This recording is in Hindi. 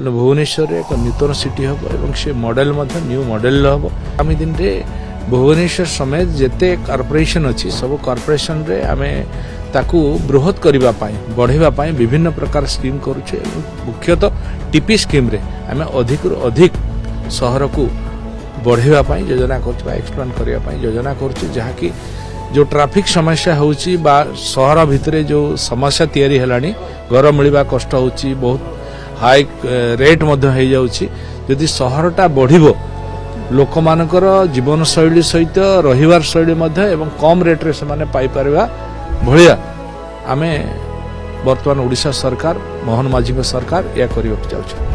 भुवनेश्वर एक नूतन सिटी हम और से मॉडल न्यू मॉडल हम आगामी दिन में भुवनेश्वर समेत जिते कॉर्पोरेशन अच्छी सब कॉर्पोरेशन रे आमे ताकू बृहत करने बढ़ाई विभिन्न प्रकार स्कीम करुचे मुख्यतः टीपी स्कीम रे आमे अधिक अधिक सहर को बढ़ाई योजना कर एक्सप्लेन करने योजना कर जहाँ की जो ट्रैफिक समस्या होची बा सहर भितर जो समस्या तैयारी हेलानी घर मिलवा कष्ट होची बहुत हाई रेट जदि सहरटा बढ़िबो लोक मानकर जीवन शैली सहित रहिवार शैली एवं कम रेट रे से पाई परिबा भलिया आमे वर्तमान ओडिशा सरकार मोहन माझी सरकार या करबा चाहूँ।